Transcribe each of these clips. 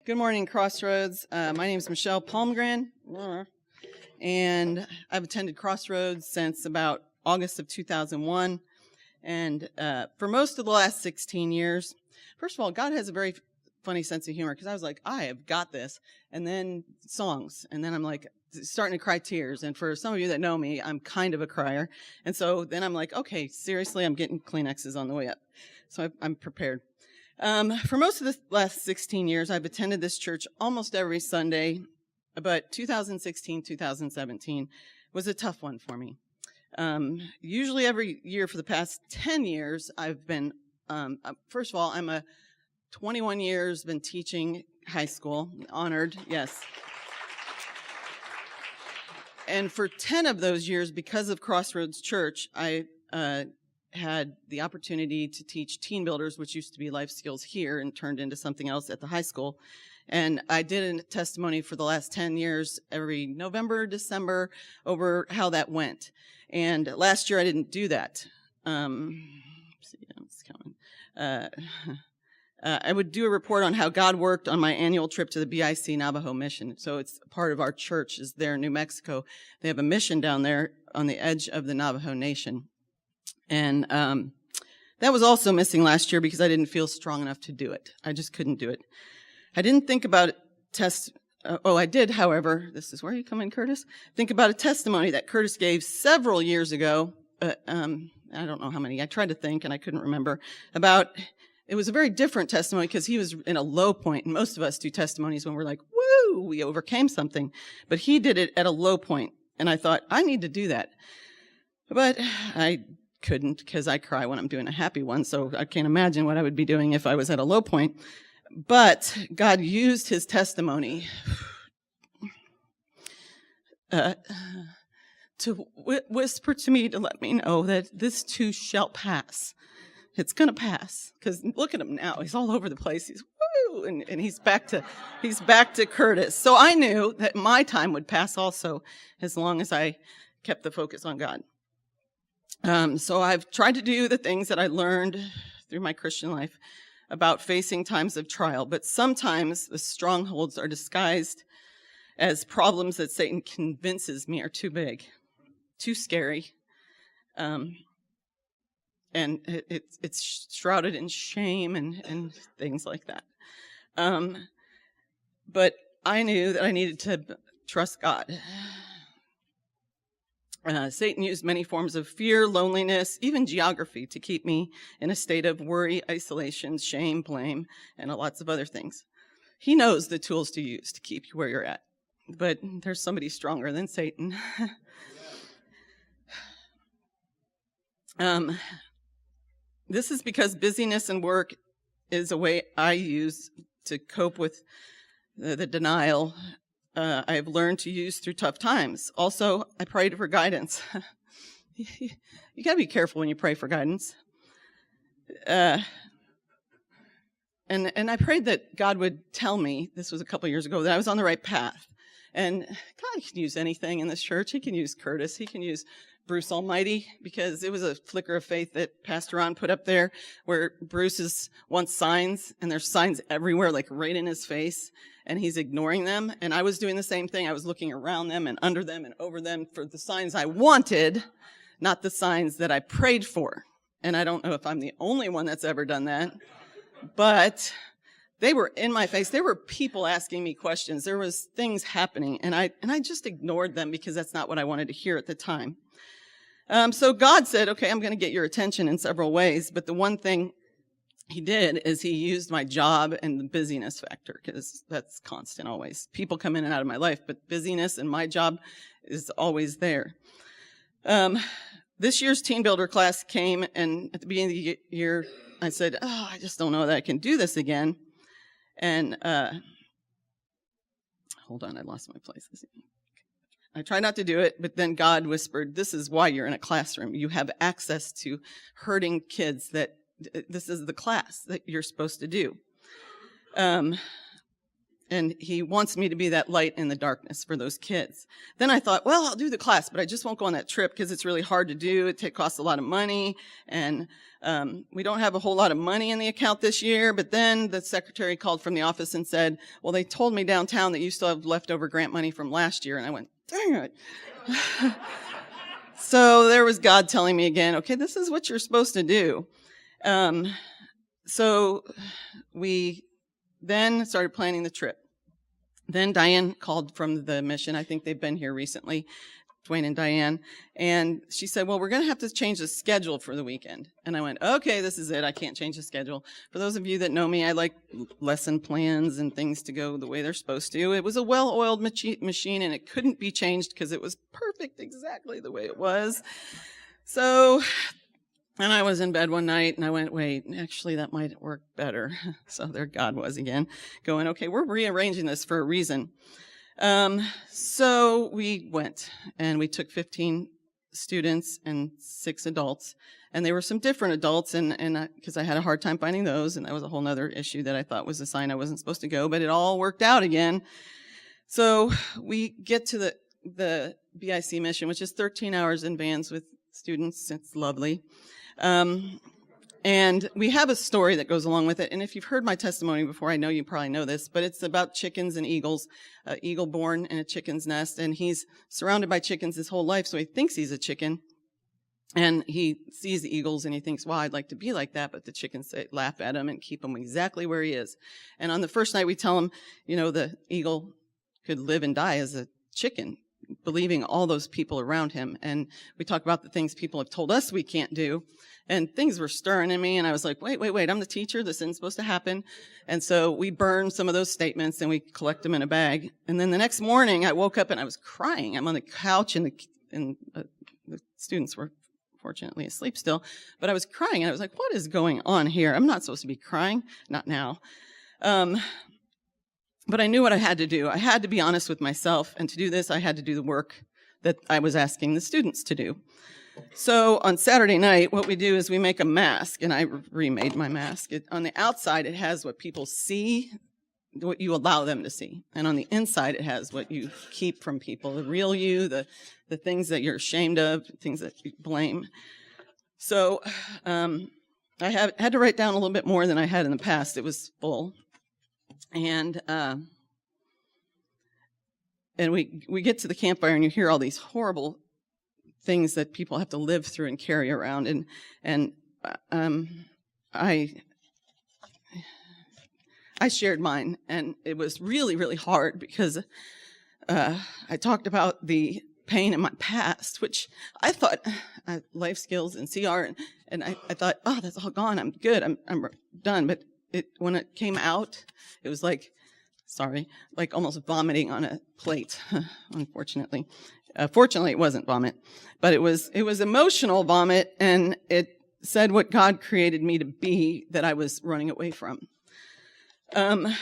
Good morning, CrossRoads. My name is Michele Palmgren, and I've attended CrossRoads since about August of 2001. And for most of the last 16 years, first of all, God has a very funny sense of humor, because I was like, I have got this. And then songs. And then I'm like, starting to cry tears. And for some of you that know me, I'm kind of a crier. And so then I'm like, okay, seriously, I'm getting Kleenexes on the way up. So I'm prepared. For most of the last 16 years, I've attended this church almost every Sunday, but 2016, 2017 was a tough one for me. Usually every year for the past 10 years, I've been, first of all, I'm a 21 years, been teaching high school, honored, yes. And for 10 of those years, because of CrossRoads Church, I had the opportunity to teach Teen Builders, which used to be life skills here and turned into something else at the high school. And I did a testimony for the last 10 years every November, December over how that went. And last year I didn't do that. I would do a report on how God worked on my annual trip to the BIC Navajo mission. So it's part of our church is there in New Mexico. They have a mission down there on the edge of the Navajo Nation. And that was also missing last year because I didn't feel strong enough to do it. I just couldn't do it. I didn't think about I did, however, this is where you come in, Curtis. Think about a testimony that Curtis gave several years ago. I don't know how many. I tried to think and I couldn't remember. It was a very different testimony because he was in a low point. And most of us do testimonies when we're like, woo, we overcame something. But he did it at a low point. And I thought, I need to do that. But I couldn't because I cry when I'm doing a happy one. So I can't imagine what I would be doing if I was at a low point. But God used his testimony to whisper to me to let me know that this too shall pass. It's going to pass. Because look at him now. He's all over the place. He's woo, and he's back to Curtis. So I knew that my time would pass also as long as I kept the focus on God. So I've tried to do the things that I learned through my Christian life about facing times of trial, but sometimes the strongholds are disguised as problems that Satan convinces me are too big, too scary, and it's shrouded in shame and things like that. But I knew that I needed to trust God. Satan used many forms of fear, loneliness, even geography to keep me in a state of worry, isolation, shame, blame, and lots of other things. He knows the tools to use to keep you where you're at, but there's somebody stronger than Satan. This is because busyness and work is a way I use to cope with the denial I've learned to use through tough times. Also, I prayed for guidance. You got to be careful when you pray for guidance. And I prayed that God would tell me, this was a couple years ago, that I was on the right path. And God can use anything in this church. He can use Curtis. He can use Bruce Almighty, because it was a flicker of faith that Pastor Ron put up there where Bruce wants signs, and there's signs everywhere, like right in his face, and he's ignoring them. And I was doing the same thing. I was looking around them and under them and over them for the signs I wanted, not the signs that I prayed for. And I don't know if I'm the only one that's ever done that, but they were in my face. There were people asking me questions. There was things happening, and I just ignored them because that's not what I wanted to hear at the time. So God said, okay, I'm going to get your attention in several ways. But the one thing he did is he used my job and the busyness factor, because that's constant always. People come in and out of my life, but busyness and my job is always there. This year's Teen Builder class came, and at the beginning of the year, I said, I just don't know that I can do this again. And hold on, I lost my place. I tried not to do it, but then God whispered, this is why you're in a classroom. You have access to hurting kids. That this is the class that you're supposed to do. And he wants me to be that light in the darkness for those kids. Then I thought, well, I'll do the class, but I just won't go on that trip because it's really hard to do. It costs a lot of money, and we don't have a whole lot of money in the account this year. But then the secretary called from the office and said, well, they told me downtown that you still have leftover grant money from last year. And I went, dang it. So there was God telling me again, okay, this is what you're supposed to do. So we then started planning the trip. Then Diane called from the mission. I think they've been here recently, Dwayne and Diane. And she said, well, we're going to have to change the schedule for the weekend. And I went, okay, this is it. I can't change the schedule. For those of you that know me, I like lesson plans and things to go the way they're supposed to. It was a well-oiled machine, and it couldn't be changed because it was perfect exactly the way it was. So... And I was in bed one night, and I went, wait, actually, that might work better. So there God was again, going, okay, we're rearranging this for a reason. So we went, and we took 15 students and 6 adults. And they were some different adults, and because I had a hard time finding those, and that was a whole other issue that I thought was a sign I wasn't supposed to go, but it all worked out again. So we get to the BIC mission, which is 13 hours in vans with students. It's lovely. And we have a story that goes along with it. And if you've heard my testimony before, I know you probably know this, but it's about chickens and eagles, eagle born in a chicken's nest. And he's surrounded by chickens his whole life, so he thinks he's a chicken. And he sees the eagles and he thinks, wow, I'd like to be like that. But the chickens laugh at him and keep him exactly where he is. And on the first night, we tell him, the eagle could live and die as a chicken, believing all those people around him. And we talk about the things people have told us we can't do. And things were stirring in me. And I was like, wait, I'm the teacher. This isn't supposed to happen. And so we burned some of those statements and we collect them in a bag. And then the next morning I woke up and I was crying. I'm on the couch and the students were fortunately asleep still, but I was crying and I was like, what is going on here? I'm not supposed to be crying. Not now. But I knew what I had to do. I had to be honest with myself, and to do this, I had to do the work that I was asking the students to do. So on Saturday night, what we do is we make a mask, and I remade my mask. On the outside, it has what people see, what you allow them to see. And on the inside, it has what you keep from people, the real you, the things that you're ashamed of, things that you blame. So I had to write down a little bit more than I had in the past. It was full. And we get to the campfire and you hear all these horrible things that people have to live through and carry around. And I shared mine, and it was really, really hard because I talked about the pain in my past, which I thought life skills and CR, and I thought, oh, that's all gone. I'm good. I'm done. But when it came out, it was like almost vomiting on a plate, unfortunately. Fortunately, it wasn't vomit, but it was emotional vomit, and it said what God created me to be that I was running away from. And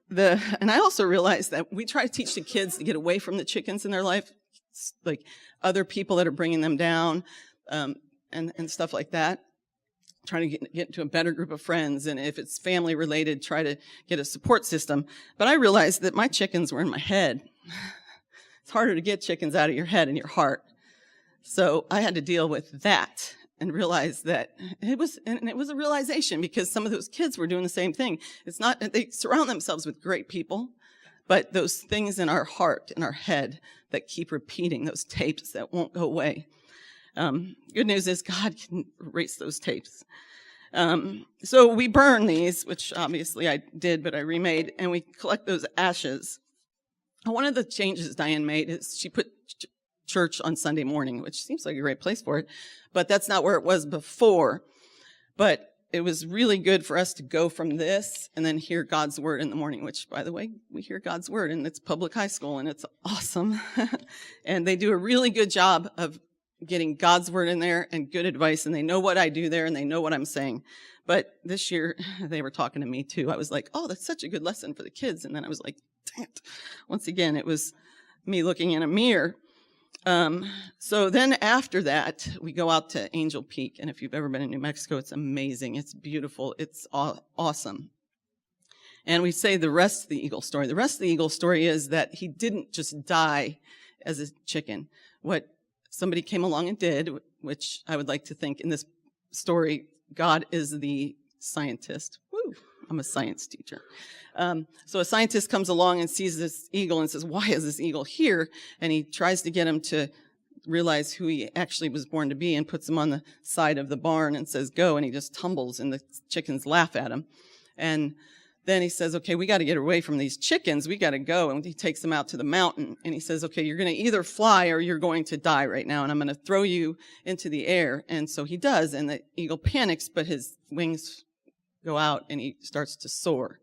I also realized that we try to teach the kids to get away from the chickens in their life, like other people that are bringing them down, and stuff like that. Trying to get into a better group of friends, and if it's family related, try to get a support system. But I realized that my chickens were in my head. It's harder to get chickens out of your head and your heart. So I had to deal with that and realize that it was a realization, because some of those kids were doing the same thing. It's not, they surround themselves with great people, but those things in our heart, in our head, that keep repeating, those tapes that won't go away. Good news is God can erase those tapes. So we burn these, which obviously I did, but I remade, and we collect those ashes. One of the changes Diane made is she put church on Sunday morning, which seems like a great place for it, but that's not where it was before. But it was really good for us to go from this and then hear God's word in the morning, which, by the way, we hear God's word, and it's public high school, and it's awesome. And they do a really good job of getting God's word in there and good advice, and they know what I do there, and they know what I'm saying. But this year, they were talking to me, too. I was like, oh, that's such a good lesson for the kids. And then I was like, dang it. Once again, it was me looking in a mirror. So then after that, we go out to Angel Peak. And if you've ever been in New Mexico, it's amazing. It's beautiful. It's awesome. And we say the rest of the eagle story. The rest of the eagle story is that he didn't just die as a chicken. What somebody came along and did, which I would like to think in this story, God is the scientist. Woo, I'm a science teacher. So a scientist comes along and sees this eagle and says, why is this eagle here? And he tries to get him to realize who he actually was born to be and puts him on the side of the barn and says, go. And he just tumbles and the chickens laugh at him. And then he says, okay, we got to get away from these chickens. We got to go. And he takes them out to the mountain. And he says, okay, you're going to either fly or you're going to die right now. And I'm going to throw you into the air. And so he does. And the eagle panics, but his wings go out and he starts to soar.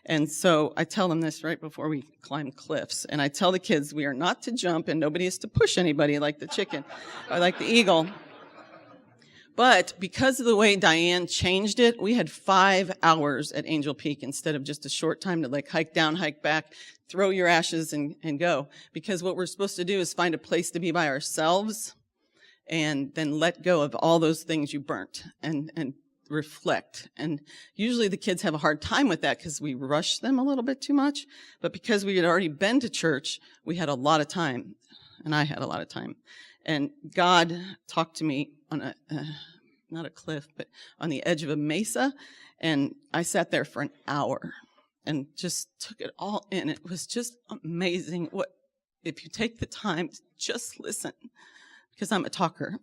And so I tell them this right before we climb cliffs. And I tell the kids, we are not to jump and nobody is to push anybody like the chicken or like the eagle. But because of the way Diane changed it, we had 5 hours at Angel Peak instead of just a short time to like hike down, hike back, throw your ashes and go. Because what we're supposed to do is find a place to be by ourselves and then let go of all those things you burnt and reflect. And usually the kids have a hard time with that because we rush them a little bit too much. But because we had already been to church, we had a lot of time. And I had a lot of time. And God talked to me on not a cliff, but on the edge of a mesa. And I sat there for an hour and just took it all in. It was just amazing what, if you take the time to just listen, because I'm a talker.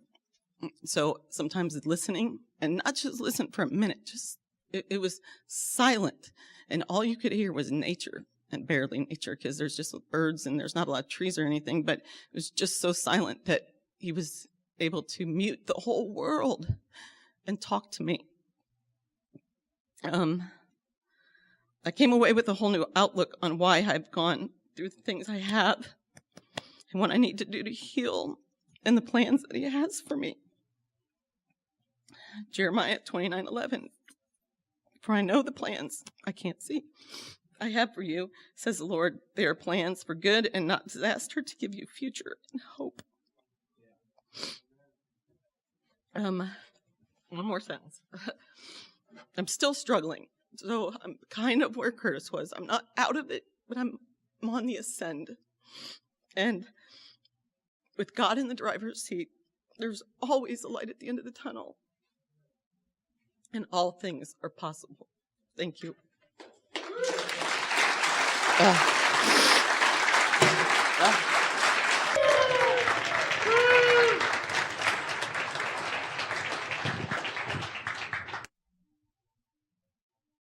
So sometimes it's listening, and not just listen for a minute, just, it was silent. And all you could hear was nature, and barely nature, because there's just birds and there's not a lot of trees or anything, but it was just so silent that he was able to mute the whole world and talk to me. I came away with a whole new outlook on why I've gone through the things I have and what I need to do to heal and the plans that he has for me. Jeremiah 29:11. For I know the plans I can't see I have for you, says the Lord. They are plans for good and not disaster, to give you future and hope. One more sentence. I'm still struggling. So I'm kind of where Curtis was. I'm not out of it, but I'm on the ascend. And with God in the driver's seat, there's always a light at the end of the tunnel. And all things are possible. Thank you.